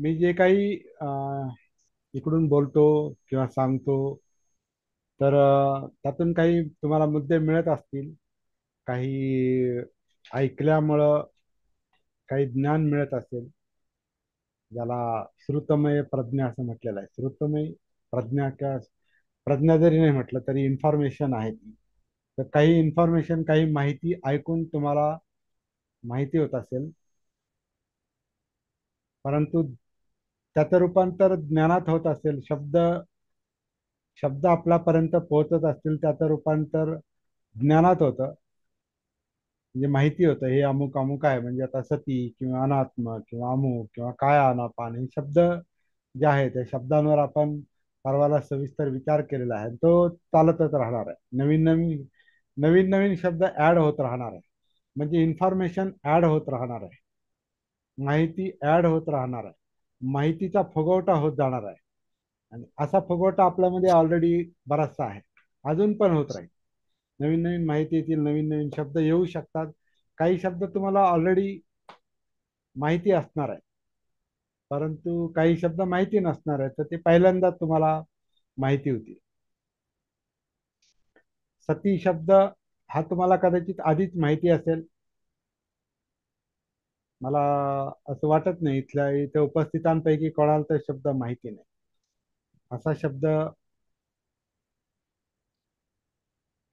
मी जे काही इकडून बोलतो किंवा सांगतो, तर त्यातून काही तुम्हाला मुद्दे मिळत असतील. काही ऐकल्यामुळं काही ज्ञान मिळत असेल. ज्याला श्रुतमय प्रज्ञा असं म्हटलेलं आहे. श्रुतमय प्रज्ञा किंवा प्रज्ञा जरी नाही म्हटलं तरी इन्फॉर्मेशन आहे ती. तर काही इन्फॉर्मेशन, काही माहिती ऐकून तुम्हाला माहिती होत असेल, परंतु त्याचं रूपांतर ज्ञानात होत असेल. शब्द शब्द आपल्यापर्यंत पोहोचत असतील, त्याचं रूपांतर ज्ञानात होतं. म्हणजे माहिती होतं हे अमुक अमुक आहे. म्हणजे आता सती किंवा अनात्म किंवा अमुक किंवा काय अनापान हे शब्द जे आहेत, त्या शब्दांवर आपण परवाला सविस्तर विचार केलेला आहे. तो चालतच राहणार आहे. नवीन नवीन नवीन नवीन शब्द ऍड होत राहणार आहे. म्हणजे इन्फॉर्मेशन ऍड होत राहणार आहे. माहिती ऍड होत राहणार आहे. माहितीचा फुगवटा होत जाणार आहे. आणि असा फुगवटा आपल्यामध्ये ऑलरेडी बराचसा आहे. अजून पण होत राहील. नवीन नवीन माहिती येतील, नवीन नवीन शब्द येऊ शकतात. काही शब्द तुम्हाला ऑलरेडी माहिती असणार आहे, परंतु काही शब्द माहिती नसणार आहे, तर ते पहिल्यांदा तुम्हाला माहिती होती. सती शब्द हा तुम्हाला कदाचित आधीच माहिती असेल. मला असं वाटत नाही इथल्या इथे उपस्थितांपैकी कोणाला तो शब्द माहिती नाही. असा शब्द,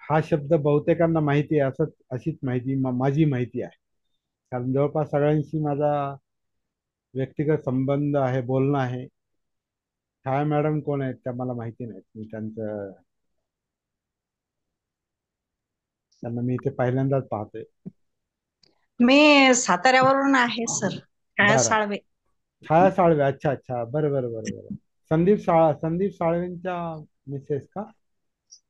हा शब्द बहुतेकांना माहिती आहे. असंच अशीच माहिती माझी माहिती आहे. कारण जवळपास सगळ्यांशी माझा व्यक्तिगत संबंध आहे, बोलणं आहे. छाया मॅडम कोण आहेत त्या मला माहिती नाहीत. त्यांना मी इथे पहिल्यांदाच पाहतोय. मी साताऱ्यावरून आहे सर. छाया बरं. साळवे. छाया साळवे, अच्छा अच्छा, बरं बरं बरं बरं. संदीप साळवेंच्या मिसेस का?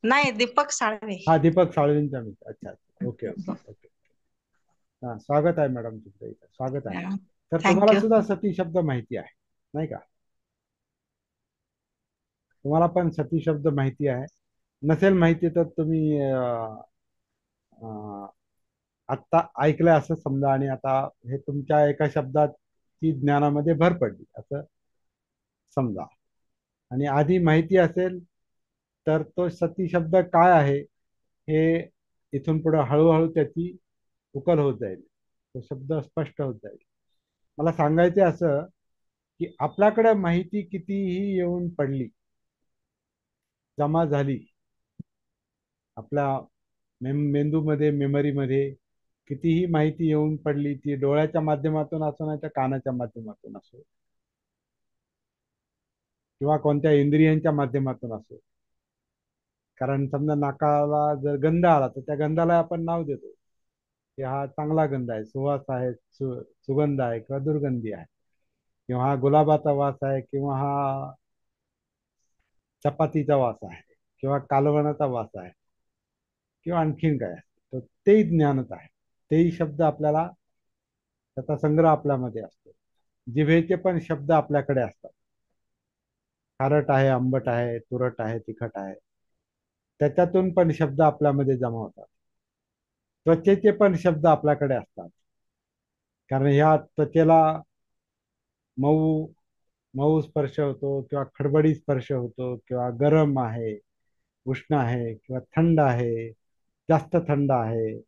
नाही, दीपक साळवे. हा, दीपक साळवेंच्या मिसेस. अच्छा अच्छा, ओके ओके ओके. हा, स्वागत आहे मॅडम तुमचं इथं, स्वागत आहे. तर तुम्हाला थँक्यू. सुद्धा सती शब्द माहिती आहे, नाही का? तुम्हाला पण सती शब्द माहिती आहे. नसेल माहिती तर तुम्ही अं, आत्ता ऐकलंय असं समजा, आणि आता हे तुमच्या एका शब्दात ती ज्ञानामध्ये भर पडली असं समजा. आणि आधी माहिती असेल तर तो सती शब्द काय आहे हे इथून पुढे हळूहळू त्याची उकल होत जाईल. तो शब्द स्पष्ट होत जाईल. मला सांगायचे असं की आपल्याकडे माहिती कितीही येऊन पडली, जमा झाली आपल्या मेंदूमध्ये, मेमरीमध्ये, कितीही माहिती येऊन पडली, ती डोळ्याच्या माध्यमातून असो नाही तर कानाच्या माध्यमातून असो किंवा कोणत्या इंद्रियांच्या माध्यमातून असो. कारण समजा नाकाला जर गंध आला तर त्या गंधाला आपण नाव देतो की हा चांगला गंध आहे, सुवास आहे, सुगंध आहे किंवा दुर्गंधी आहे, किंवा हा गुलाबाचा वास आहे, किंवा हा चपातीचा वास आहे, किंवा कालवणाचा वास आहे, किंवा आणखीन काय आहे. तर तेही ज्ञानच आहे. तेही शब्द आपल्याला, त्याचा संग्रह आपल्यामध्ये असतो. जिभेचे पण शब्द आपल्याकडे असतात. खारट आहे, आंबट आहे, तुरट आहे, तिखट आहे. त्याच्यातून पण शब्द आपल्यामध्ये जमा होतात. त्वचेचे पण शब्द आपल्याकडे असतात. कारण ह्या त्वचेला मऊ मऊ स्पर्श होतो, किंवा खडबडी स्पर्श होतो, किंवा गरम आहे, उष्ण आहे, किंवा थंड आहे, जास्त थंड आहे,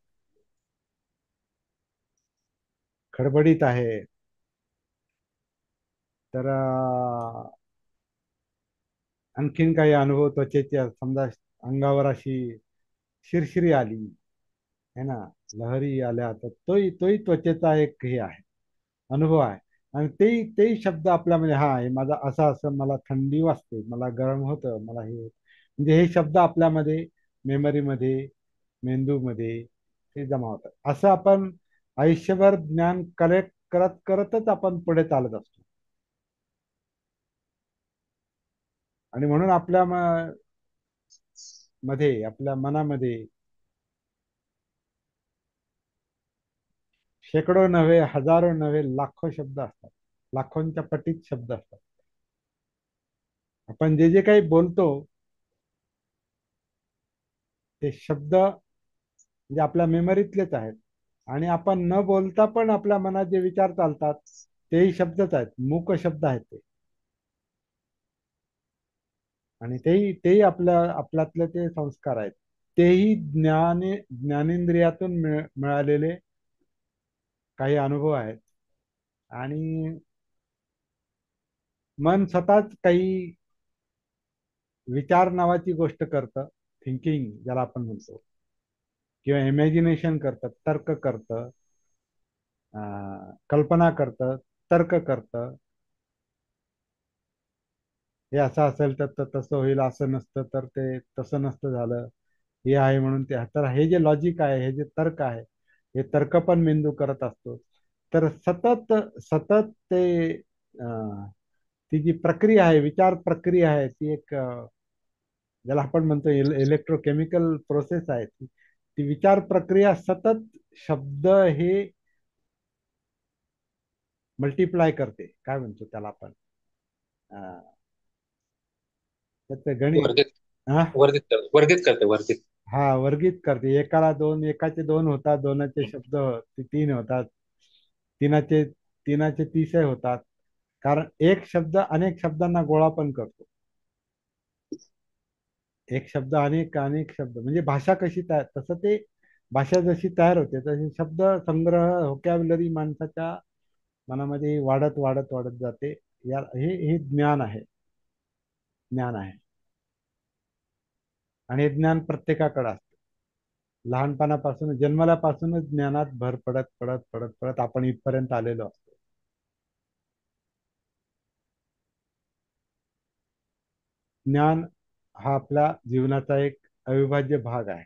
खडबडीत आहे. तर आणखीन काही अनुभव त्वचेचे, समजा अंगावर अशी शिरशिरी आली है ना, लहरी आल्या, तर तोही त्वचेचा एक हे आहे, अनुभव आहे. आणि तेही शब्द आपल्यामध्ये, हा हे माझा असं असं, मला थंडी वाजते, मला गरम होतं, मला हे होतं. म्हणजे हे शब्द आपल्यामध्ये, मेमरीमध्ये, मेंदूमध्ये ते जमा होतात. असं आपण आयुष्यभर ज्ञान कलेक्ट करत करतच आपण पुढे चालत असतो. आणि म्हणून आपल्या मध्ये, आपल्या मनामध्ये शेकडो नव्हे, हजारो नव्हे, लाखो शब्द असतात. लाखोंच्या पटीत शब्द असतात. आपण जे जे काही बोलतो ते शब्द म्हणजे आपल्या मेमरीतलेच आहेत. आणि आपण न बोलता पण आपल्या मनात जे विचार चालतात तेही शब्दच आहेत, मूक शब्द आहेत ते. आणि तेही आपल्यातले ते संस्कार आहेत. तेही ज्ञानेंद्रियातून मिळालेले काही अनुभव आहेत. आणि मन स्वतःच काही विचार नावाची गोष्ट करतं, थिंकिंग ज्याला आपण म्हणतो, किंवा इमॅजिनेशन करतं, तर्क करतं, कल्पना करतं, तर्क करतं. हे असं असेल तर तसं होईल, असं नसतं तर ते तसं नसतं झालं, हे आहे म्हणून ते. तर हे जे लॉजिक आहे, हे जे तर्क आहे, हे तर्क पण मेंदू करत असतो. तर सतत सतत ते अं, ती जी प्रक्रिया आहे, विचार प्रक्रिया आहे, ती एक ज्याला आपण म्हणतो इलेक्ट्रोकेमिकल प्रोसेस आहे, ती विचार प्रक्रिया सतत शब्द हे मल्टिप्लाय करते. काय म्हणतो त्याला आपण, अं, त्याचं गणित. वर्धित हा, वर्धित करते. हा, वर्गित करते. एकाला दोन, एकाचे दोन होतात, दोनाचे शब्द तीन होतात, तीनाचे तीनाचे तीसही होतात. कारण एक शब्द अनेक शब्दांना गोळा पण करतो. एक शब्द अनेक अनेक शब्द, म्हणजे भाषा कशी तयार, तसं ते भाषा जशी तयार होते तशी शब्द संग्रह, व्होकॅब्युलरी माणसाच्या मनामध्ये वाढत वाढत वाढत जाते. हे हे ज्ञान आहे. ज्ञान आहे. आणि हे ज्ञान प्रत्येकाकडे असतं. लहानपणापासून, जन्मल्यापासूनच ज्ञानात भर पडत पडत पडत पडत आपण इथपर्यंत आलेलो असतो. ज्ञान हा आपल्या जीवनाचा एक अविभाज्य भाग आहे.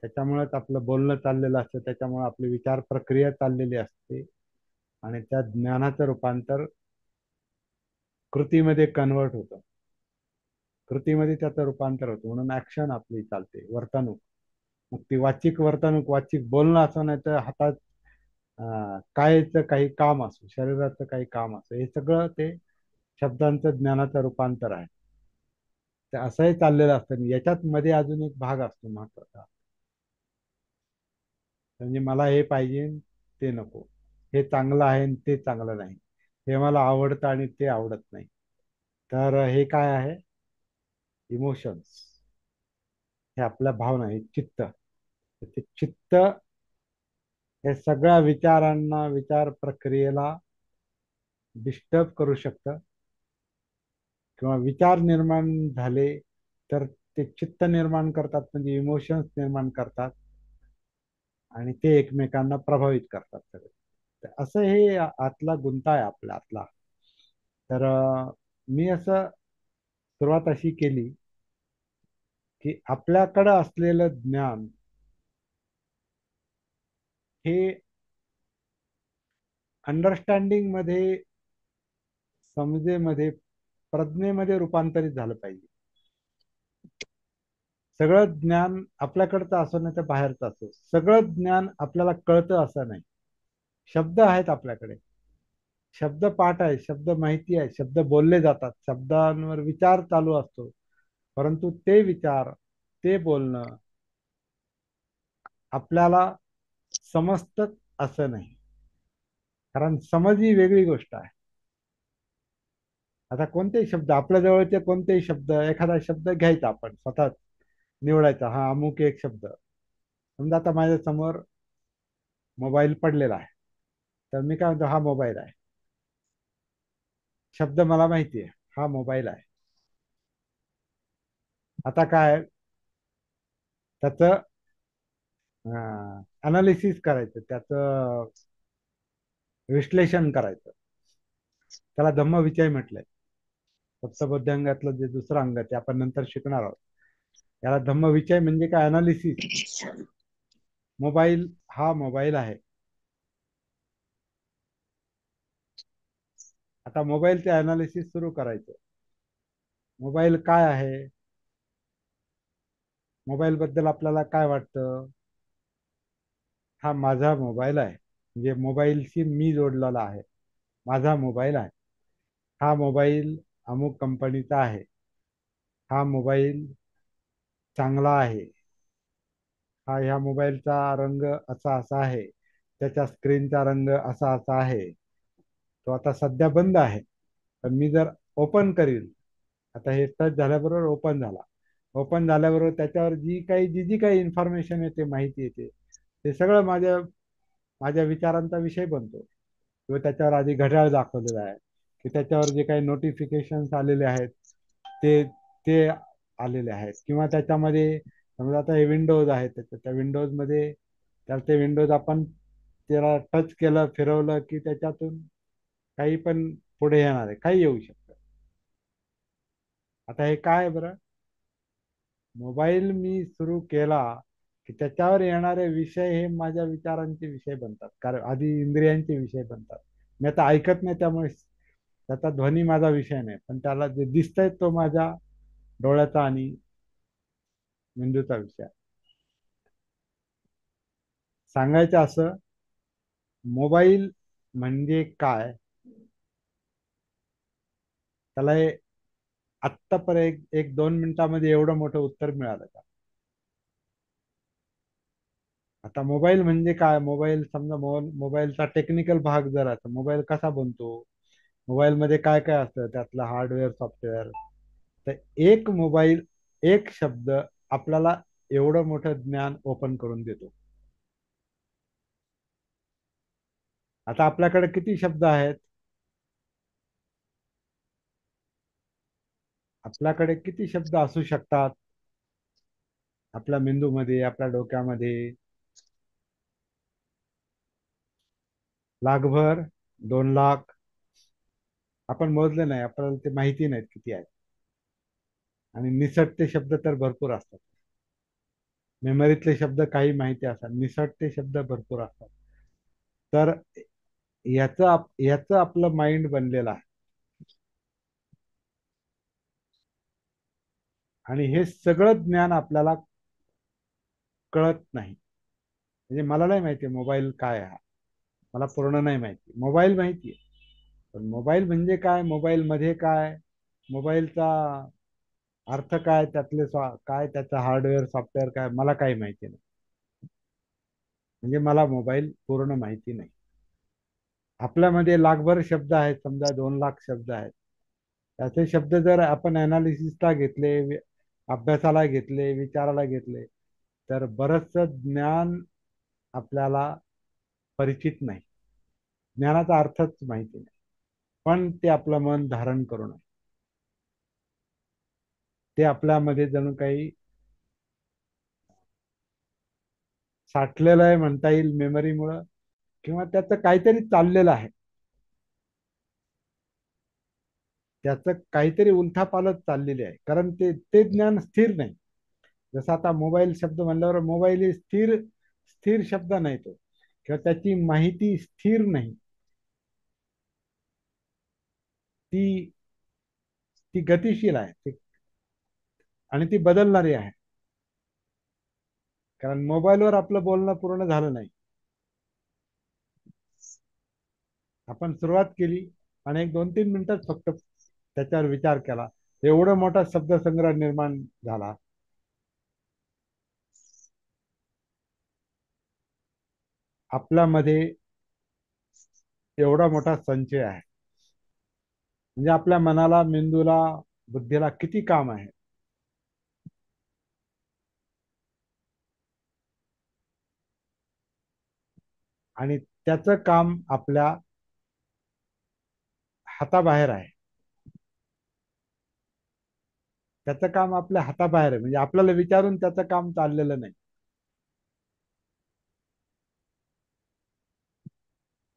त्याच्यामुळेच आपलं बोलणं चाललेलं असतं, त्याच्यामुळे आपली विचार प्रक्रिया चाललेली असते. आणि त्या ज्ञानाचं रूपांतर कृतीमध्ये कन्वर्ट होतं. कृतीमध्ये त्याचं रूपांतर होतं, म्हणून ऍक्शन आपली चालते, वर्तणूक. मग ती वाचिक वर्तणूक, वाचिक बोलणं असं, नाही तर हातात कायचं काही काम असो, शरीराचं काही काम असो, हे सगळं ते शब्दांचं ज्ञानाचं रूपांतर आहे. ते असंही चाललेलं असतं. याच्यात मध्ये अजून एक भाग असतो महत्वाचा, म्हणजे मला हे पाहिजे, ते नको, हे चांगलं आहे आणि ते चांगलं नाही, हे मला आवडतं आणि ते आवडत नाही. तर हे काय आहे? इमोशन्स. हे आपल्या भावना, हे चित्त. ते चित्त हे सगळ्या विचारांना, विचार प्रक्रियेला डिस्टर्ब करू शकतं. किंवा विचार निर्माण झाले तर ते चित्त निर्माण करतात, म्हणजे इमोशन्स निर्माण करतात. आणि ते एकमेकांना प्रभावित करतात सगळे. तर असं हे आतला गुंता आहे आपल्या आतला. तर मी असं सुरुवात अशी केली की आपल्याकडं असलेलं ज्ञान हे अंडरस्टँडिंग मध्ये, समजेमध्ये, प्रज्ञेमध्ये रूपांतरित झालं पाहिजे. सगळं ज्ञान आपल्याकडचं असो नाही तर बाहेरचं असो, सगळं ज्ञान आपल्याला कळतं असं नाही. शब्द आहेत आपल्याकडे, शब्द पाठ आहे, शब्द माहिती आहे, शब्द बोलले जातात, शब्दांवर विचार चालू असतो. परंतु ते विचार, ते बोलणं आपल्याला समजतं असं नाही. कारण समज ही वेगळी गोष्ट आहे. आता कोणतेही शब्द, आपल्या जवळचे कोणतेही शब्द, एखादा शब्द घ्यायचा आपण स्वतः, निवडायचा, हा अमुक एक शब्द. समजा आता माझ्या समोर मोबाईल पडलेला आहे, तर मी काय म्हणतो, हा मोबाईल आहे. शब्द मला माहिती आहे, हा मोबाईल आहे. आता काय, त्याचं अनालिसिस करायचं, त्याचं विश्लेषण करायचं. त्याला धम्मविचय म्हटलंय. सप्तबोध्यांगातलं जे दुसरं अंग, ते आपण नंतर शिकणार आहोत. याला धम्मविचय म्हणजे काय, अनालिसिस. मोबाईल हा मोबाईल आहे. आता मोबाईलचे अनालिसिस सुरू करायचं. मोबाईल काय आहे, मोबाईल बद्दल आपल्याला काय वाटतं? हा माझा मोबाईल आहे, म्हणजे मोबाईलशी मी जोडलेला आहे, माझा मोबाईल आहे. हा मोबाईल अमुक कंपनीचा आहे, हा मोबाईल चांगला आहे, हा ह्या मोबाईलचा रंग असा असा आहे, त्याच्या स्क्रीनचा रंग असा असा आहे, तो आता सध्या बंद आहे. पण मी जर ओपन करील, आता हे टच झाल्याबरोबर ओपन झाला. ओपन झाल्याबरोबर त्याच्यावर जी काही इन्फॉर्मेशन येते, माहिती येते, ते सगळं माझ्या माझ्या विचारांचा विषय बनतो. किंवा त्याच्यावर आधी घड्याळ दाखवलेलं आहे, की त्याच्यावर जे काही नोटिफिकेशन्स आलेले आहेत ते ते आलेले आहेत. किंवा त्याच्यामध्ये समजा आता हे विंडोज आहे, त्या विंडोजमध्ये तर ते विंडोज आपण त्याला टच केलं, फिरवलं की त्याच्यातून काही पण पुढे येणार आहे, काही येऊ शकतं. आता हे काय आहे बरं, मोबाईल मी सुरू केला की त्याच्यावर येणारे विषय हे माझ्या विचारांचे विषय बनतात. कारण आधी इंद्रियांचे विषय बनतात. मी आता ऐकत नाही, त्यामुळे त्याचा ध्वनी माझा विषय नाही, पण त्याला जे दिसतंय तो माझ्या डोळ्याचा आणि मेंदूचा विषय आहे. सांगायचं असं, मोबाईल म्हणजे काय, त्याला हे आत्तापर्यंत एक दोन मिनिटामध्ये एवढं मोठं उत्तर मिळालं का? आता मोबाईल म्हणजे काय, मोबाईल समजा मोबाईलचा टेक्निकल भाग जर आता मोबाईल कसा बनतो, मोबाईलमध्ये काय काय असतं, त्यातलं हार्डवेअर सॉफ्टवेअर. तर एक मोबाईल, एक शब्द आपल्याला एवढं मोठं ज्ञान ओपन करून देतो. आता आपल्याकडे किती शब्द आहेत, आपल्याकडे किती शब्द असू शकतात आपल्या मेंदूमध्ये, आपल्या डोक्यामध्ये? लाखभर, 2 लाख, आपण मोजले नाही, आपल्याला ते माहिती नाहीत किती आहेत. आणि निसटते शब्द तर भरपूर असतात. मेमरीतले शब्द काही माहिती असतात, निसटते शब्द भरपूर असतात. तर याचं आपलं माइंड बनलेलं आहे. आणि हे सगळं ज्ञान आपल्याला कळत नाही. म्हणजे मला नाही माहिती मोबाईल काय आहे, मला पूर्ण नाही माहिती. मोबाईल माहिती आहे, पण मोबाईल म्हणजे काय, मोबाईल मध्ये काय, मोबाईलचा अर्थ काय, काय त्याचं हार्डवेअर सॉफ्टवेअर काय, मला काही माहिती नाही. म्हणजे मला मोबाईल पूर्ण माहिती नाही. आपल्यामध्ये लाखभर शब्द आहेत, समजा 2 लाख शब्द आहेत. त्याचे शब्द जर आपण अनालिसिसला घेतले, अभ्यासाला घेतले, विचाराला घेतले, तर बरंचसं ज्ञान आपल्याला परिचित नाही. ज्ञानाचा अर्थच माहिती नाही. पण ते आपलं मन धारण करून आहे. ते आपल्यामध्ये जणू काही साठलेलं आहे म्हणता येईल मेमरीमुळं, किंवा त्याचं काहीतरी चाललेलं आहे, त्याचं काहीतरी उलथापालथ चाललेली आहे. कारण ते ते ज्ञान स्थिर नाही. जसं आता मोबाईल शब्द म्हणल्यावर मोबाईल ही स्थिर स्थिर शब्द नाही तो, किंवा त्याची माहिती स्थिर नाही. ती ती गतिशील आहे, आणि ती बदलणारी आहे. कारण मोबाईलवर आपलं बोलणं पूर्ण झालं नाही. आपण सुरुवात केली आणि एक 2-3 मिनिटच फक्त त्याच्यावर विचार केला, एवढा मोठा शब्दसंग्रह निर्माण झाला. आपल्यामध्ये एवढा मोठा संचय आहे. म्हणजे आपल्या मनाला, मेंदूला, बुद्धीला किती काम आहे. आणि त्याचं काम आपल्या हाताबाहेर आहे. त्याचं काम आपल्या हाताबाहेर आहे, म्हणजे आपल्याला विचारून त्याचं काम चाललेलं नाही.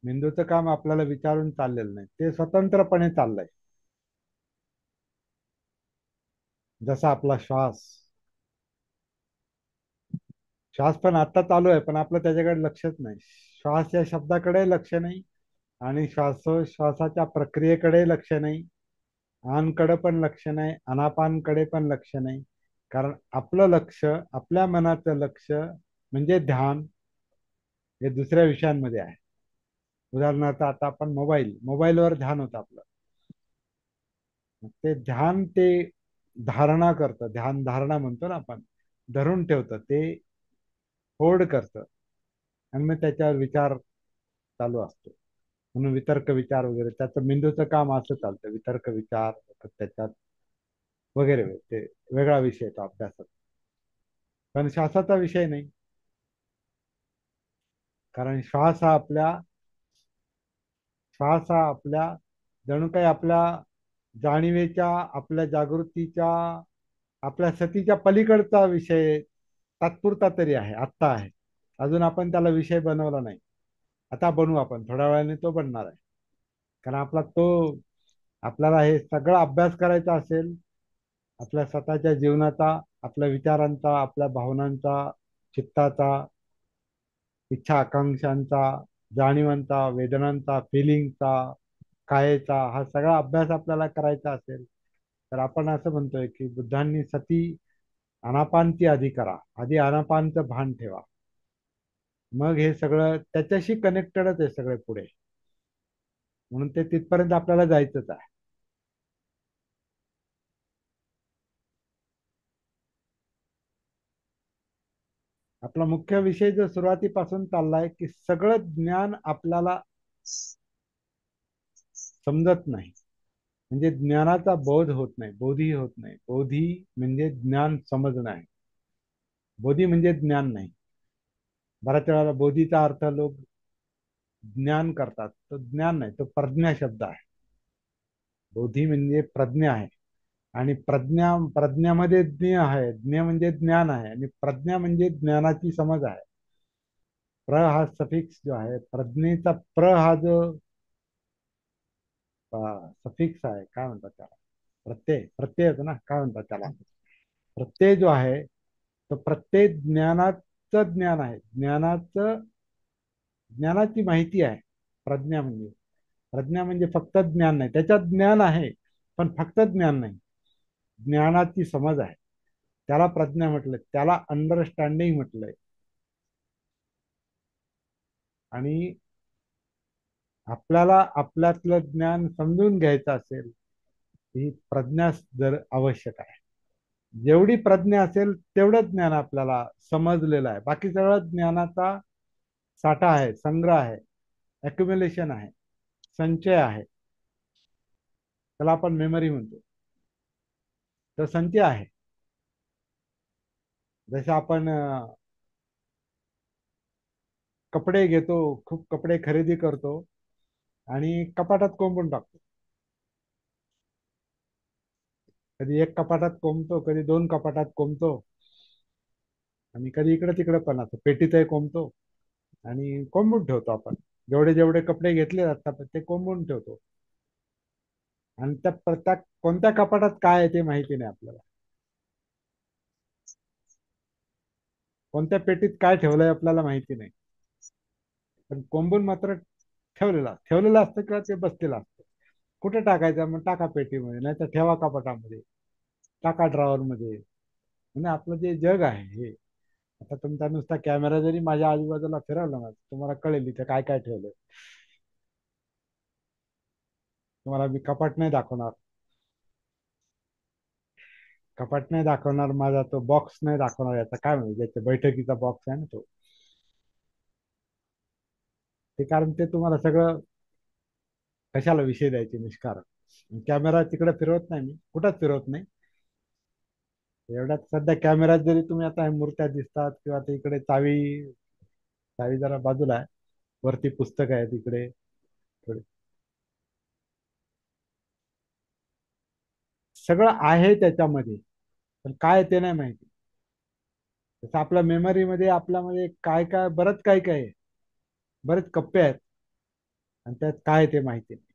मेंदूचं काम आपल्याला विचारून चाललेलं नाही, ते स्वतंत्रपणे चाललंय. जसा आपला श्वास, श्वास पण आता चालू आहे, पण आपलं त्याच्याकडे लक्षच नाही. श्वास या शब्दाकडे लक्ष नाही, आणि श्वासाच्या प्रक्रियेकडे लक्ष नाही, आनकडे पण लक्ष नाही, अनापानकडे पण लक्ष नाही. कारण आपलं लक्ष, आपल्या मनाचं लक्ष म्हणजे ध्यान, हे दुसऱ्या विषयांमध्ये आहे. उदाहरणार्थ आता आपण मोबाईलवर ध्यान होतं आपलं. ते ध्यान ते धारणा करतं, ध्यान धारणा म्हणतो ना आपण, धरून ठेवतं ते, होल्ड करतं, आणि मग त्याच्यावर विचार चालू असतो. म्हणून वितर्क विचार वगैरे त्याचं मेंदूचं काम असं चालतं, वितर्क विचार त्याच्यात वगैरे ते वेगळा विषय तो अभ्यासात. पण श्वासाचा विषय नाही, कारण श्वास हा आपल्या जणू काही आपल्या जाणीवेच्या, आपल्या जागृतीच्या, आपल्या सतीच्या पलीकडचा विषय तात्पुरता तरी आहे, आत्ता आहे. अजून आपण त्याला विषय बनवला नाही. आता बनवू आपण, थोड्या वेळाने तो बनणार आहे. कारण आपल्याला हे सगळं अभ्यास करायचा असेल, आपल्या स्वतःच्या जीवनाचा, आपल्या विचारांचा, आपल्या भावनांचा, चित्ताचा, इच्छा आकांक्षांचा, जाणीवांचा, वेदनांचा, फिलिंगचा, कायेचा, हा सगळा अभ्यास आपल्याला करायचा असेल, तर आपण असं म्हणतोय की बुद्धांनी सती आनापानची आधी करा, आधी आनापानचं भान ठेवा, मग हे सगळं त्याच्याशी कनेक्टेडच आहे सगळे पुढे. म्हणून ते तिथपर्यंत आपल्याला जायचंच आहे. आपला मुख्य विषय जो सुरुवातीपासून चाललाय की सगळं ज्ञान आपल्याला समजत नाही, म्हणजे ज्ञानाचा बोध होत नाही, बोधी होत नाही. बोधी म्हणजे ज्ञान समजणं आहे, बोधी म्हणजे ज्ञान नाही. बऱ्याच वेळाला बोधीचा अर्थ लोक ज्ञान करतात, तो ज्ञान नाही, तो प्रज्ञा शब्द आहे. बोधी म्हणजे प्रज्ञा आहे, आणि प्रज्ञामध्ये ज्ञ आहे, ज्ञ म्हणजे ज्ञान आहे, आणि प्रज्ञा म्हणजे ज्ञानाची समज आहे. हा सफिक्स जो आहे प्रज्ञेचा, हा जो सफिक्स आहे, काय म्हणतात त्याला, प्रत्यय होतो ना, काय म्हणतात त्याला, प्रत्यय जो आहे तो प्रत्यय ज्ञानाचं ज्ञान आहे, ज्ञानाची माहिती आहे. प्रज्ञा म्हणजे फक्त ज्ञान नाही, त्याच्यात ज्ञान आहे पण फक्त ज्ञान नाही, ज्ञानाची समज आहे. त्याला प्रज्ञा म्हटलंय, त्याला अंडरस्टँडिंग म्हटलंय. आणि आपल्याला आपल्यातलं ज्ञान समजून घ्यायचं असेल, ही प्रज्ञा जर आवश्यक आहे. जेवढी प्रज्ञा असेल तेवढं ज्ञान आपल्याला समजलेलं आहे. बाकी सगळं ज्ञानाचा साठा आहे, संग्रह आहे, अक्युम्युलेशन आहे, संचय आहे. त्याला आपण मेमरी म्हणतो. तर संचय आहे. जसे आपण कपडे घेतो, खूप कपडे खरेदी करतो आणि कपाटात कोंबून टाकतो. कधी एक कपाटात कोंबतो, कधी दोन कपाटात कोंबतो, आणि कधी इकडे तिकडे पण असं पेटीतही कोंबतो आणि कोंबून ठेवतो. आपण जेवढे जेवढे कपडे घेतले असतात ते कोंबून ठेवतो, आणि त्या कोणत्या कपाटात काय आहे ते माहिती नाही आपल्याला. कोणत्या पेटीत काय ठेवलंय आपल्याला माहिती नाही, पण कोंबून मात्र ठेवलेलं असतं किंवा ते बसलेलं असतं. कुठे टाकायचं, मग टाका पेटीमध्ये, नाही तर ठेवा कपाटामध्ये, टाका ड्रॉवर मध्ये. म्हणजे आपलं जे जग आहे हे, आता तुमचा नुसता कॅमेरा जरी माझ्या आजूबाजूला फिरवला ना, तुम्हाला कळेल इथे काय काय ठेवलंय. तुम्हाला मी कपाट नाही दाखवणार, माझा तो बॉक्स नाही दाखवणार, याचा काय म्हणजे ज्याच्या बैठकीचा बॉक्स आहे ना तो. ते कारण ते तुम्हाला सगळं, कशाला विषय द्यायचे निष्कारण. कॅमेरा तिकडे फिरवत नाही मी, कुठंच फिरवत नाही. एवढ्यात सध्या कॅमेऱ्यात जरी तुम्ही आता मूर्त्या दिसतात, किंवा ते इकडे चावी, चावी जरा बाजूला आहे, वरती पुस्तक आहे तिकडे थोडे, सगळं आहे त्याच्यामध्ये, पण काय ते नाही माहिती. जसं आपल्या मेमरीमध्ये आपल्यामध्ये काय काय, बरंच काय काय आहे, बरेच कप्पे आहेत, आणि त्यात काय ते माहिती नाही.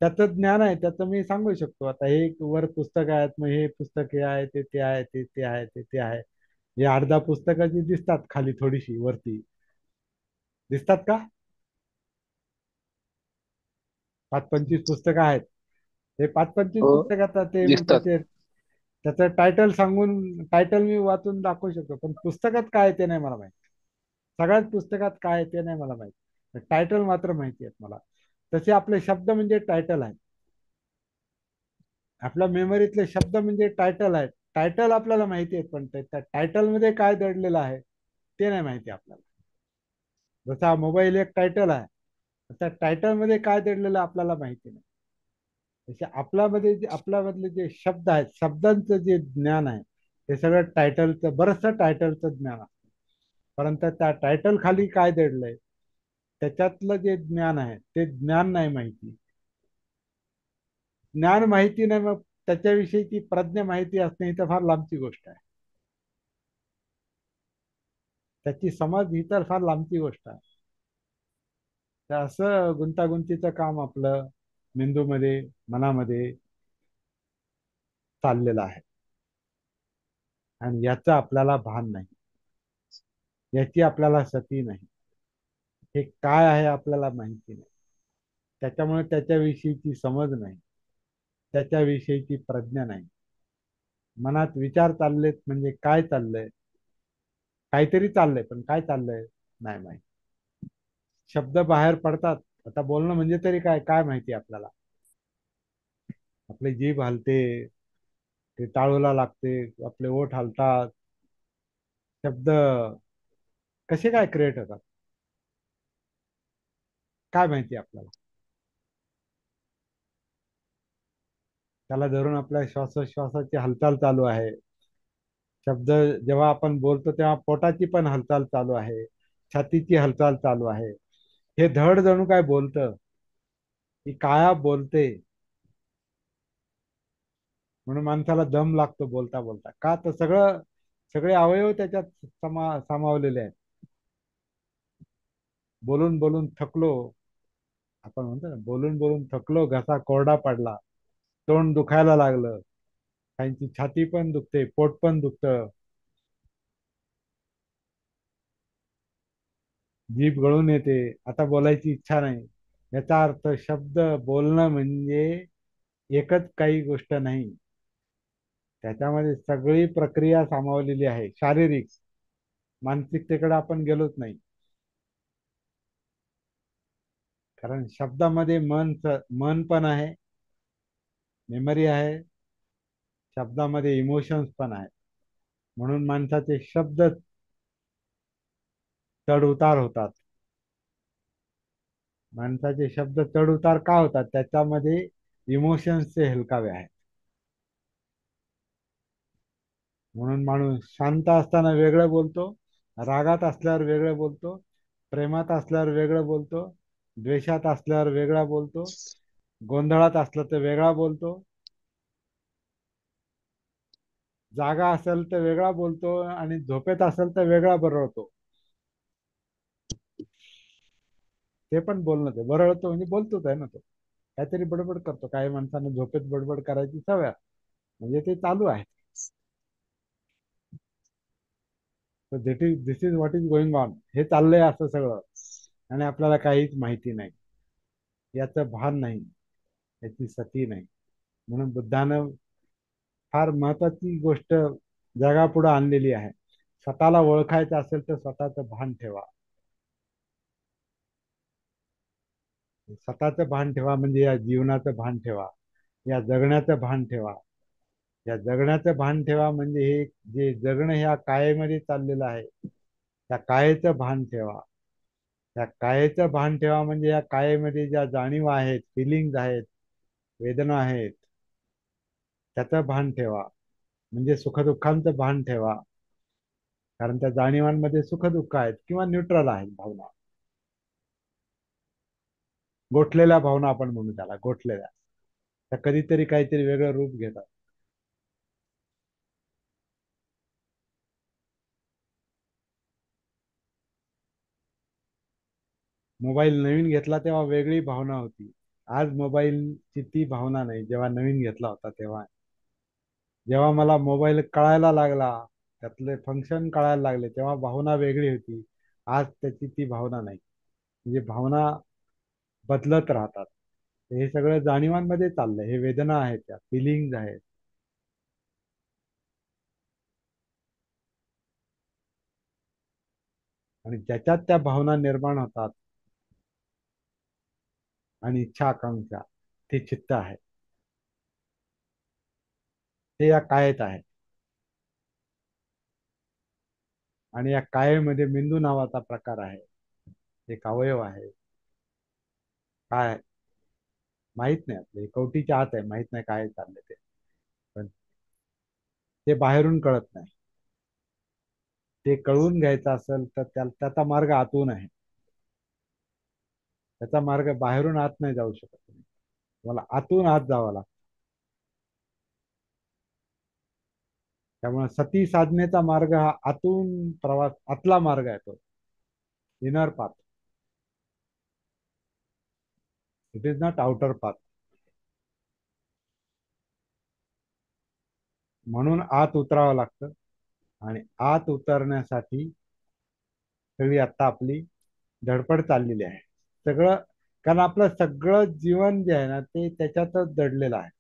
त्याचं ज्ञान आहे, त्याचं मी सांगू शकतो. आता हे वर पुस्तक आहेत, मग हे पुस्तक हे आहे, ते आहे, ते आहे, ते आहे. हे अर्धा पुस्तकाची दिसतात खाली, थोडीशी वरती दिसतात का? 5-25 पुस्तकं आहेत. हे 5-25 हो, पुस्तकात ते मी दिसतात. त्याचं टायटल मी वाचून दाखवू शकतो, पण पुस्तकात काय आहे ते नाही मला माहिती. सगळ्याच पुस्तकात काय आहे ते नाही मला माहिती, टायटल मात्र माहिती आहेत मला. तसे आपले शब्द म्हणजे टायटल आहेत. आपल्या मेमरीतले शब्द म्हणजे टायटल आहेत. टायटल आपल्याला माहिती आहेत, पण त्या टायटल मध्ये काय दडलेलं आहे ते नाही माहिती आपल्याला. जसा मोबाईल एक टायटल आहे, आता टायटल मध्ये काय दडलेलं आपल्याला माहिती नाही. तसे आपल्यामध्ये आपल्यामधले जे शब्द आहेत, शब्दांचं जे ज्ञान आहे, ते सगळं टायटलचं, बरचसं टायटलचं ज्ञान आहे. परंतु त्या टायटल खाली काय दडलंय, त्याच्यातलं जे ज्ञान आहे ते ज्ञान नाही माहिती. ज्ञान माहिती नाही, मग त्याच्याविषयीची प्रज्ञा माहिती असणे ही तर फार लांबची गोष्ट आहे. त्याची समज ही तर फार लांबची गोष्ट आहे. तर असं गुंतागुंतीचं काम आपलं मेंदूमध्ये, मनामध्ये चाललेलं आहे, आणि याचं आपल्याला भान नाही, याची आपल्याला सती नाही. हे काय आहे आपल्याला माहिती नाही. त्याच्यामुळे त्याच्याविषयीची समज नाही, त्याच्याविषयीची प्रज्ञा नाही. मनात विचार चाललेत म्हणजे काय चाललंय, काहीतरी चाललंय, पण काय चाललंय नाही माहिती. शब्द बाहेर पडतात. आता बोलणं म्हणजे तरी काय, काय माहिती आपल्याला. आपली जीभ हलते, ते टाळूला लागते, आपले ओठ हलतात, शब्द कसे काय क्रिएट होतात काय माहिती आपल्याला. त्याला धरून आपल्या श्वासोश्वासाची हालचाल चालू आहे. शब्द जेव्हा आपण बोलतो तेव्हा पोटाची पण हालचाल चालू आहे, छातीची हालचाल चालू आहे. हे धड जणू काय बोलतं, की काया बोलते. म्हणून माणसाला दम लागतो बोलता बोलता. का तर सगळे अवयव त्याच्यात सामावलेले आहेत. बोलून बोलून थकलो, आपण म्हणतो ना, बोलून बोलून थकलो, घसा कोरडा पडला, तोंड दुखायला लागलं, काहींची छाती पण दुखते, पोट पण दुखतं, जीभ गळून येते, आता बोलायची इच्छा नाही. याचा अर्थ शब्द बोलणं म्हणजे एकच काही गोष्ट नाही, त्याच्यामध्ये सगळी प्रक्रिया सामावलेली आहे. शारीरिक, मानसिकतेकडे आपण गेलोच नाही. कारण शब्दामध्ये मन पण आहे, मेमरी आहे, शब्दामध्ये इमोशन्स पण आहेत. म्हणून माणसाचे शब्द चढ उतार होतात. माणसाचे शब्द चढ उतार का होतात, त्याच्यामध्ये इमोशन्सचे हेलकावे आहेत. म्हणून माणूस शांत असताना वेगळं बोलतो, रागात असल्यावर वेगळं बोलतो, प्रेमात असल्यावर वेगळं बोलतो, द्वेषात असल्यावर वेगळा बोलतो, गोंधळात असलं तर वेगळा बोलतो, जागा असेल तर वेगळा बोलतो, आणि झोपेत असेल तर वेगळा बरळतो. ते पण बोलणं, ते बरळतो म्हणजे बोलतोच आहे ना तो. काहीतरी बडबड करतो. काही माणसाने झोपेत बडबड करायची सवय, म्हणजे ते चालू आहे. This is what is going on, हे चाललंय असं सगळं, आणि आपल्याला काहीच माहिती नाही, याचं भान नाही, याची सती नाही. म्हणून बुद्धानं फार महत्वाची गोष्ट जगापुढे आणलेली आहे. स्वतःला ओळखायचं असेल तर स्वतःचं भान ठेवा. स्वतःचं भान ठेवा म्हणजे या जीवनाचं भान ठेवा, या जगण्याचं भान ठेवा. या जगण्याचं भान ठेवा म्हणजे हे जे जगणं ह्या कायेमध्ये चाललेलं आहे, त्या कायेचं भान ठेवा. त्या कायेचं भान ठेवा म्हणजे या कायेमध्ये ज्या जाणीवा आहेत, फिलिंग्ज आहेत, वेदना आहेत, त्याचं भान ठेवा. म्हणजे सुखदुःखांचं भान ठेवा. कारण त्या जाणीवांमध्ये सुखदुःख आहेत किंवा न्यूट्रल आहेत भावना, गोठलेल्या भावना आपण म्हणू त्याला, गोठलेल्या. त्या कधीतरी काहीतरी वेगळं रूप घेतात. मोबाईल नवीन घेतला तेव्हा वेगळी भावना होती. आज मोबाईलची ती भावना नाही जेव्हा नवीन घेतला होता तेव्हा. जेव्हा मला मोबाईल कळायला लागला, त्यातले फंक्शन कळायला लागले, तेव्हा भावना वेगळी होती. आज त्याची ती भावना नाही. म्हणजे भावना बदलत राहतात. हे सगळं जाणीवांमध्ये चाललंय. हे वेदना आहेत, त्या फिलिंग्ज आहेत. आणि ज्याच्यात त्या भावना निर्माण होतात आणि इच्छा आकांक्षा, ते चित्त आहे, ते या कायेत आहे. आणि या कायेमध्ये मेंदू नावाचा प्रकार आहे, एक अवयव आहे. काय माहित नाही, आपले कवटीच्या आत आहे, माहित नाही काय चाललंय ते. पण ते बाहेरून कळत नाही. ते कळून घ्यायचं असेल तर त्याचा मार्ग आतून आहे. त्याचा मार्ग बाहेरून आत नाही जाऊ शकत तुम्ही. तुम्हाला आतून आत जावं लागतं. त्यामुळे सती साधनेचा मार्ग हा आतून प्रवास, आतला मार्ग आहे तो. Inner path. It is not outer path. म्हणून आत उतरावं लागतं. आणि आत उतरण्यासाठी सगळी आता आपली धडपड चाललेली आहे. सगळं, कारण आपलं सगळं जीवन जे आहे ना ते त्याच्यातच दडलेलं आहे.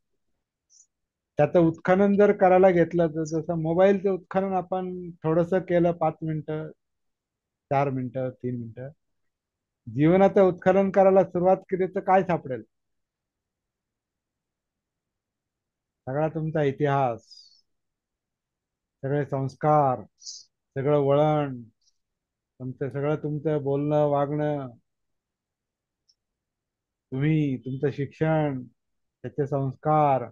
त्याचं उत्खनन जर करायला घेतलं तर जसं मोबाईलचं उत्खनन आपण थोडंसं केलं, 5 मिनिटं, 4 मिनिटं, 3 मिनिटं. जीवनाचं उत्खनन करायला सुरुवात केली तर काय सापडेल? सगळा तुमचा इतिहास, सगळे संस्कार, सगळं वळण, तुमचं बोलणं वागणं, तुमचं शिक्षण, त्याचे संस्कार,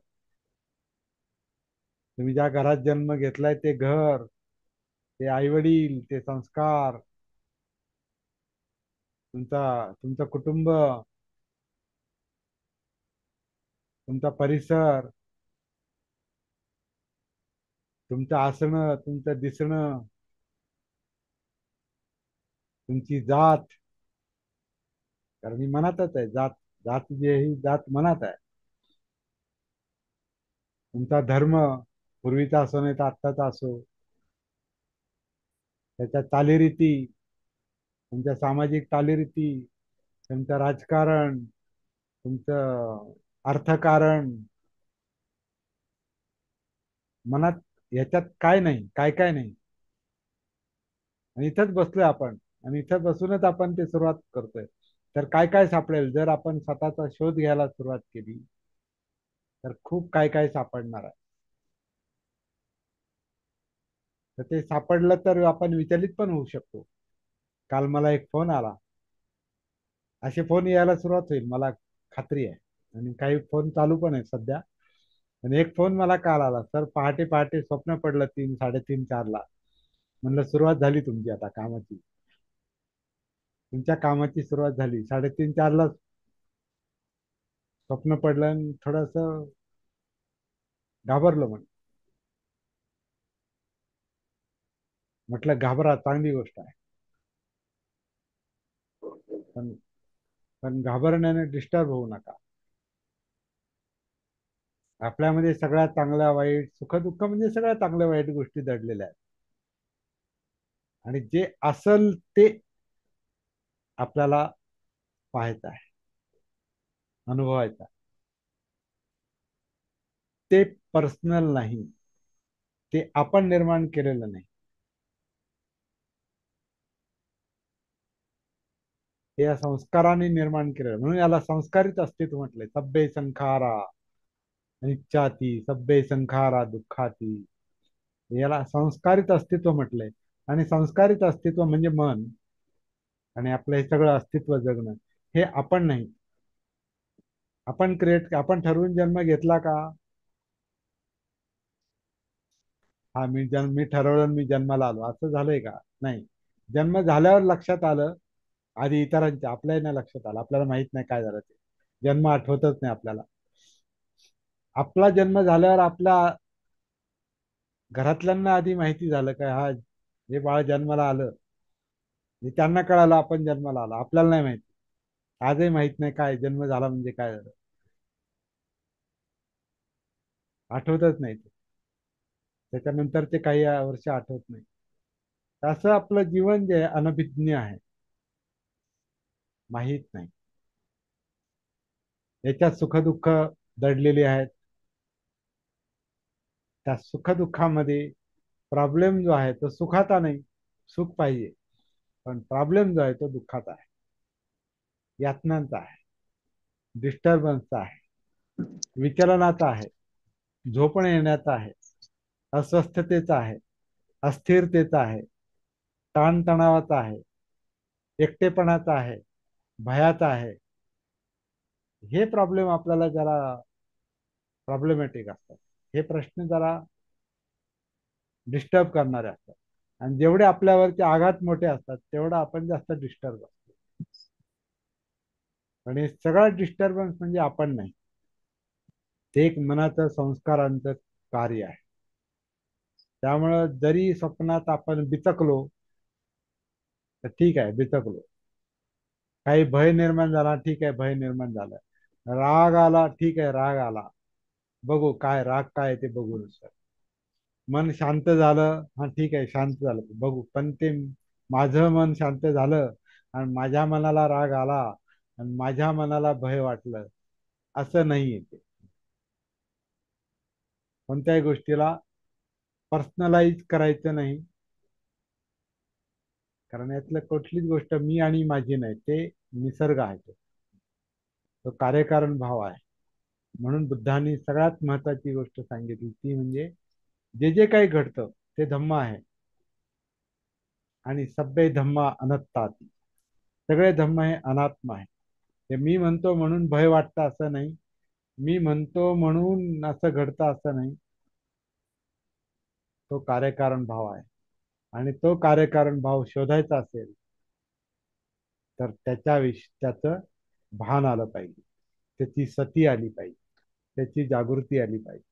तुम्ही ज्या घरात जन्म घेतलाय ते घर, ते आई वडील, ते संस्कार, तुमचं कुटुंब, तुमचा परिसर, तुमचं असणं, तुमचं दिसणं, तुमची जात. कारण ही मनातच आहे जात. जात जे ही जात मनात आहे. तुमचा धर्म, पूर्वीचा असो नाही तर आत्ताचा असो, त्याच्या चालीरीती, तुमच्या सामाजिक चालीरीती, तुमचं राजकारण, तुमचं अर्थकारण, मनात ह्याच्यात काय नाही, काय काय नाही. आणि इथंच बसलोय आपण, आणि इथं बसूनच आपण ते सुरुवात करतोय. तर काय काय सापडेल जर आपण स्वतःचा शोध घ्यायला सुरुवात केली, तर खूप काय काय सापडणार आहे. तर ते सापडलं तर आपण विचलित पण होऊ शकतो. काल मला एक फोन आला. असे फोन यायला सुरुवात होईल मला खात्री आहे. आणि काही फोन चालू पण आहे सध्या. आणि एक फोन मला काल आला, सर पहाटे पहाटे स्वप्न पडलं 3, 3:30, 4ला. म्हणलं सुरुवात झाली तुमची आता कामाची. तुमच्या कामाची सुरुवात झाली. 3:30, 4ला स्वप्न पडलं आणि थोडस घाबरलो. म्हटलं घाबरा, चांगली गोष्ट आहे. पण पण घाबरण्याने डिस्टर्ब होऊ नका. आपल्यामध्ये सगळ्या चांगल्या वाईट, सुखदुःख म्हणजे सगळ्या चांगल्या वाईट गोष्टी दडलेल्या आहेत. आणि जे असल ते आपल्याला पाहायचं आहे, अनुभवायचं आहे. ते पर्सनल नाही, ते आपण निर्माण केलेलं नाही. ते या संस्काराने निर्माण केलेलं, म्हणून याला संस्कारित अस्तित्व म्हटलंय. सब्बे संखारा निच्चाती, सब्बे संखारा दुःखाती. याला संस्कारित अस्तित्व म्हटलंय. आणि संस्कारित अस्तित्व म्हणजे मन. आणि आपलं हे सगळं अस्तित्व जगणं हे आपण नाही. आपण ठरवून जन्म घेतला का? हा मी ठरवलं मी जन्माला आलो असं झालंय का? नाही. जन्म झाल्यावर लक्षात आलं. आधी इतरांच्या, आपल्याही नाही लक्षात आलं. आपल्याला माहित नाही काय झालं ते. जन्म आठवतच नाही आपल्याला. आपला जन्म झाल्यावर आपल्या घरातल्यांना आधी माहिती झालं काय हा हे बाळ जन्माला आलं. हे त्यांना कळालं आपण जन्माला आलो, आपल्याला नाही माहिती. आजही माहित नाही काय जन्म झाला म्हणजे काय झालं. आठवतच नाही ते. त्याच्यानंतर ते काही वर्ष आठवत नाही. असं आपलं जीवन जे आहे अनभिज्ञ आहे, माहीत नाही. याच्यात सुखदुःख दडलेली आहेत. त्या सुखदुःखामध्ये प्रॉब्लेम जो आहे तो सुखाचा नाही. सुख पाहिजे, पण प्रॉब्लेम जो आहे तो दुःखाचा आहे, यातनांचा आहे, डिस्टर्बन्सचा आहे, विचलनाचा आहे, झोप न येण्याचा आहे, अस्वस्थतेचा आहे, अस्थिरतेचा आहे, ताणतणावाचा आहे, एकटेपणाचा आहे, भयाचा आहे, हे प्रॉब्लेम आपल्याला जरा प्रॉब्लेमॅटिक असतात. हे प्रश्न जरा डिस्टर्ब करणारे असतात. आणि जेवढे आपल्यावरचे आघात मोठे असतात तेवढं आपण जास्त डिस्टर्ब असतो. आणि सगळा डिस्टर्बन्स म्हणजे आपण नाही, ते एक मनाचं संस्कारांचं कार्य आहे. त्यामुळं जरी स्वप्नात आपण बिचकलो तर ठीक आहे, बिचकलो. काही भय निर्माण झाला, ठीक आहे, भय निर्माण झालं. राग आला, ठीक आहे, राग आला. बघू काय राग काय आहे ते बघू नुसतं. मन शांत झालं, हा ठीक आहे, शांत झालं, बघू. पण ते माझं मन शांत झालं आणि माझ्या मनाला राग आला आणि माझ्या मनाला भय वाटलं, असं नाहीये ते. कोणत्याही गोष्टीला पर्सनलाइज करायचं नाही. कारण यातलं कुठलीच गोष्ट मी आणि माझी नाही, ते निसर्ग आहे. तो कार्यकारण भाव आहे. म्हणून बुद्धांनी सगळ्यात महत्वाची गोष्ट सांगितली ती म्हणजे जे जे काही घडतं ते धम्म आहे. आणि सभ्य धम्मा अनत्ताती, सगळे धम्म हे अनात्मा आहे. ते मी म्हणतो म्हणून भय वाटतं असं नाही, मी म्हणतो म्हणून असं घडतं असं नाही. तो कार्यकारण भाव आहे. आणि तो कार्यकारण भाव शोधायचा असेल तर त्याचं भान आलं पाहिजे, त्याची सती आली पाहिजे, त्याची जागृती आली पाहिजे.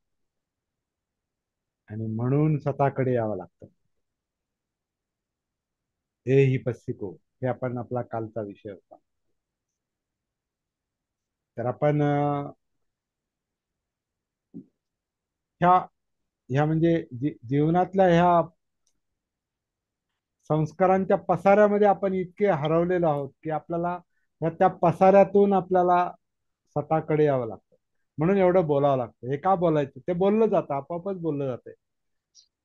आणि म्हणून स्वतःकडे यावं लागतं. हे ही पस्सिको, हे आपण आपला कालचा विषय होता. तर आपण ह्या ह्या म्हणजे जीवनातल्या ह्या संस्कारांच्या पसाऱ्यामध्ये आपण इतके हरवलेलो आहोत की आपल्याला त्या पसाऱ्यातून आपल्याला स्वतःकडे यावं लागतं. म्हणून एवढं बोलावं लागतं. हे का बोलायचं, ते बोललं जातं, आपोआपच बोललं जातंय.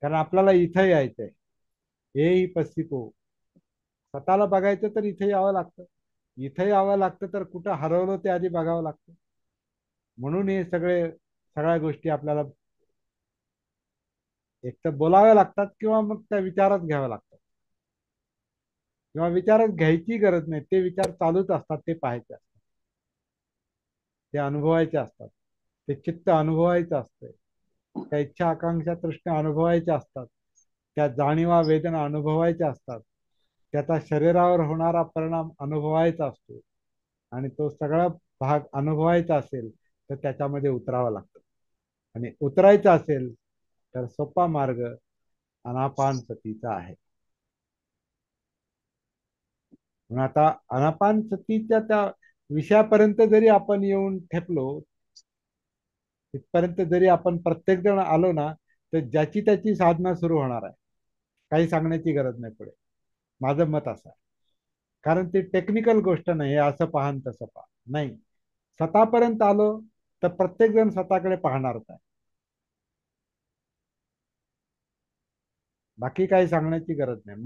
कारण आपल्याला इथं यायचंय. हे ही पस्सिको, स्वतःला बघायचं तर इथे यावं लागतं. इथे यावं लागतं तर कुठं हरवलं ते आधी बघावं लागतं. म्हणून हे सगळ्या गोष्टी आपल्याला एक तर बोलाव्या लागतात किंवा मग त्या विचारात घ्याव्या लागतात. किंवा विचारात घ्यायची गरज नाही, ते विचार चालूच असतात, ते पाहायचे असतात, ते अनुभवायचे असतात. ते चित्त अनुभवायचं असतं. त्या इच्छा आकांक्षा तृष्णा अनुभवायच्या असतात. त्या जाणीवा वेदना अनुभवायच्या असतात. त्याचा शरीरावर होणारा परिणाम अनुभवायचा असतो. आणि तो सगळा भाग अनुभवायचा असेल तर त्याच्यामध्ये उतरावं लागतं. आणि उतरायचं असेल तर सोपा मार्ग अनापान सतीचा आहे. म्हणून आता अनापान सतीच्या त्या विषयापर्यंत जरी आपण येऊन ठेपलो, तिथपर्यंत जरी आपण प्रत्येक जण आलो ना, तर ज्याची त्याची साधना सुरू होणार आहे. काही सांगण्याची गरज नाही पुढे. माझं मत असं आहे. कारण ती टेक्निकल गोष्ट नाही, असं पहा आणि तसं पहा नाही. स्वतःपर्यंत आलो तर प्रत्येक जण स्वतःकडे पाहणारच आहे. बाकी काही सांगण्याची गरज नाही.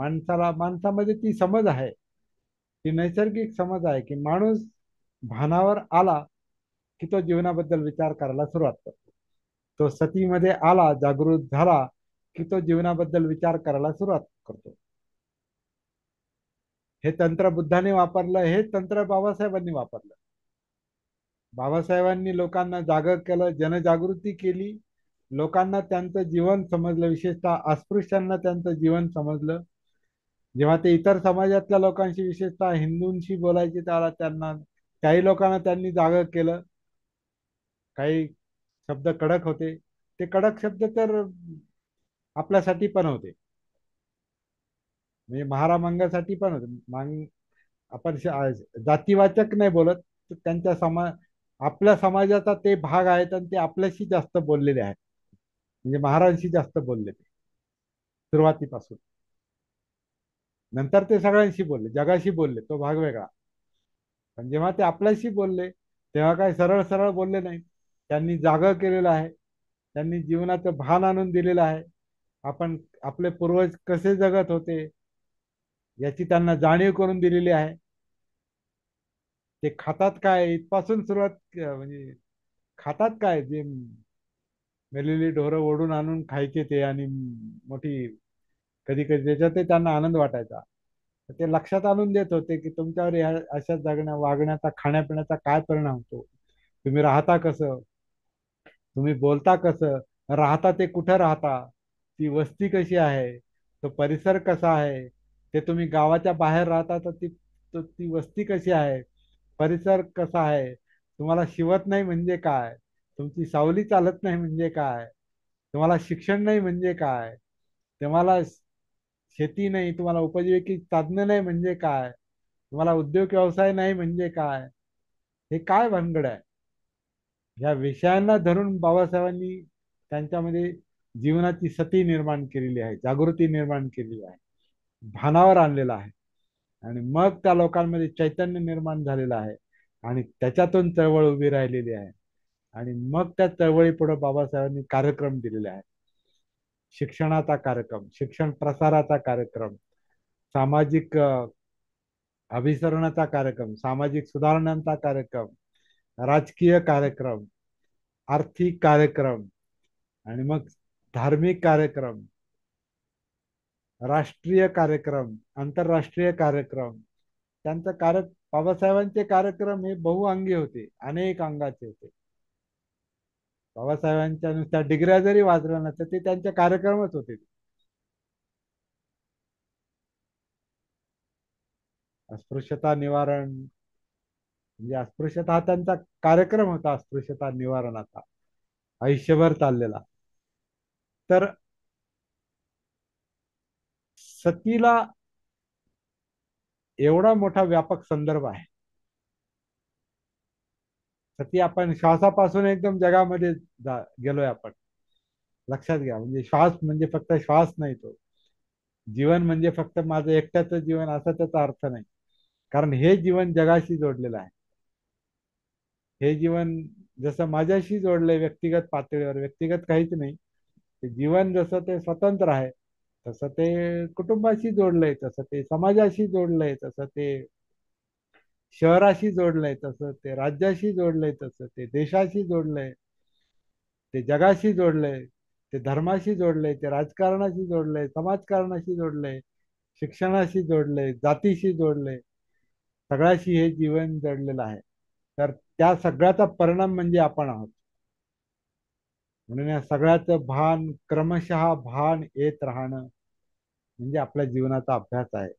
माणसामध्ये ती समज आहे, ती नैसर्गिक समज आहे की माणूस भानावर आला की तो जीवनाबद्दल विचार करायला सुरुवात करतो. तो सतीमध्ये आला, जागृत झाला की तो जीवनाबद्दल विचार करायला सुरुवात करतो. हे तंत्र बुद्धाने वापरलं, हे तंत्र बाबासाहेबांनी वापरलं. बाबासाहेबांनी लोकांना जागं केलं, जनजागृती केली. लोकांना त्यांचं जीवन समजलं, विशेषतः अस्पृश्यांना त्यांचं जीवन समजलं. जेव्हा ते इतर समाजातल्या लोकांशी, विशेषतः हिंदूंशी बोलायचे त्याला त्यांना, काही लोकांना त्यांनी जागं केलं. काही शब्द कडक होते, ते कडक शब्द तर आपल्यासाठी पण होते, म्हणजे महारामांगासाठी पण होते. आपण जातीवाचक नाही बोलत, तर त्यांच्या आपल्या समाजाचा ते भाग आहेत आणि ते आपल्याशी जास्त बोललेले आहेत. म्हणजे महाराजांशी जास्त बोलले ते सुरुवातीपासून. नंतर ते सगळ्यांशी बोलले, जगाशी बोलले, तो भाग वेगळा. पण जेव्हा ते आपल्याशी बोलले तेव्हा काय सरळ सरळ बोलले नाही. त्यांनी जागा केलेलं आहे, त्यांनी जीवनाचं भान आणून दिलेलं आहे. आपण आपले पूर्वज कसे जगत होते याची त्यांना जाणीव करून दिलेली आहे. ते खातात काय इथपासून सुरुवात, म्हणजे खातात काय, जे मेलेली ढोरं ओढून आणून खायचे ते, आणि मोठी कधी कधी त्याच्यात त्यांना आनंद वाटायचा. तर ते लक्षात आणून देत होते की तुमच्यावर अशा जगण्या वागण्याचा, खाण्यापिण्याचा काय परिणाम होतो. तुम्ही राहता कसं, तुम्ही बोलता कसं, राहता ते कुठं राहता, ती वस्ती कशी आहे, तो परिसर कसा आहे, ते तुम्ही गावाच्या बाहेर राहता तर ती वस्ती कशी आहे, परिसर कसा आहे, तुम्हाला शिवत नाही म्हणजे काय, तुमची सावली चालत नाही म्हणजे काय, तुम्हाला शिक्षण नाही म्हणजे काय, तुम्हाला शेती नाही, तुम्हाला उपजीविकेची साधनं नाही म्हणजे काय, तुम्हाला उद्योग व्यवसाय नाही म्हणजे काय, हे काय भानगड आहे. या विषयांना धरून बाबासाहेबांनी त्यांच्यामध्ये जीवनाची सती निर्माण केलेली आहे, जागृती निर्माण केलेली आहे, भानावर आणलेलं आहे. आणि मग त्या लोकांमध्ये चैतन्य निर्माण झालेलं आहे आणि त्याच्यातून चळवळ उभी राहिलेली आहे. आणि मग त्या चळवळी पुढे बाबासाहेबांनी कार्यक्रम दिलेले आहेत. शिक्षणाचा कार्यक्रम, शिक्षण प्रसाराचा कार्यक्रम, सामाजिक अभिसरणाचा कार्यक्रम, सामाजिक सुधारणांचा कार्यक्रम, राजकीय कार्यक्रम, आर्थिक कार्यक्रम आणि मग धार्मिक कार्यक्रम, राष्ट्रीय कार्यक्रम, आंतरराष्ट्रीय कार्यक्रम. त्यांचं बाबासाहेबांचे कार्यक्रम हे बहुअंगी होते, अनेक अंगाचे होते. बाबासाहेबांच्या नुसत्या डिग्र्या जरी वाचल्या ना तर ते त्यांचे कार्यक्रमच होते. अस्पृश्यता निवारण म्हणजे अस्पृश्यता हा त्यांचा कार्यक्रम होता, अस्पृश्यता निवारणाचा आयुष्यभर चाललेला. तर सतीला एवढा मोठा व्यापक संदर्भ आहे. सती आपण श्वासापासून एकदम जगामध्ये गेलोय आपण. लक्षात घ्या, म्हणजे श्वास म्हणजे फक्त श्वास नाही, तो जीवन म्हणजे फक्त माझं एकट्याचं जीवन असा त्याचा अर्थ नाही. कारण हे जीवन जगाशी जोडलेलं आहे. हे जीवन जसं माझ्याशी जोडलंय व्यक्तिगत पातळीवर, व्यक्तिगत काहीच नाही, ते जीवन जसं ते स्वतंत्र आहे तसं ते कुटुंबाशी जोडलंय, तसं ते समाजाशी जोडलंय, तसं ते शहराशी जोडलंय, तसं ते राज्याशी जोडलंय, तसं ते देशाशी जोडलंय, ते जगाशी जोडलंय, ते धर्माशी जोडलंय, ते राजकारणाशी जोडलंय, समाजकारणाशी जोडलंय, शिक्षणाशी जोडलंय, जातीशी जोडलंय, सगळ्याशी हे जीवन जडलेलं आहे. तर त्या सगळ्याचा परिणाम म्हणजे आपण आहोत. म्हणून या सगळ्याचं भान, क्रमशः भान येत राहणं म्हणजे आपल्या जीवनाचा अभ्यास आहे.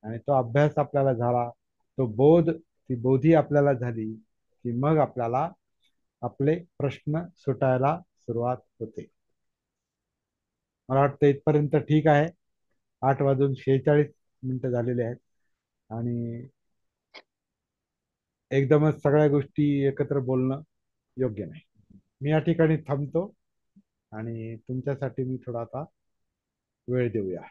आणि तो अभ्यास आपल्याला झाला, तो बोध, ती बोधी आपल्याला झाली की मग आपल्याला आपले प्रश्न सुटायला सुरुवात होते. मला वाटतं इथपर्यंत ठीक आहे. 8:46 झालेले आहेत आणि एकदमच सगळ्या गोष्टी एकत्र बोलणं योग्य नाही. मी या ठिकाणी थांबतो आणि तुमच्यासाठी मी थोडा आता वेळ देऊया.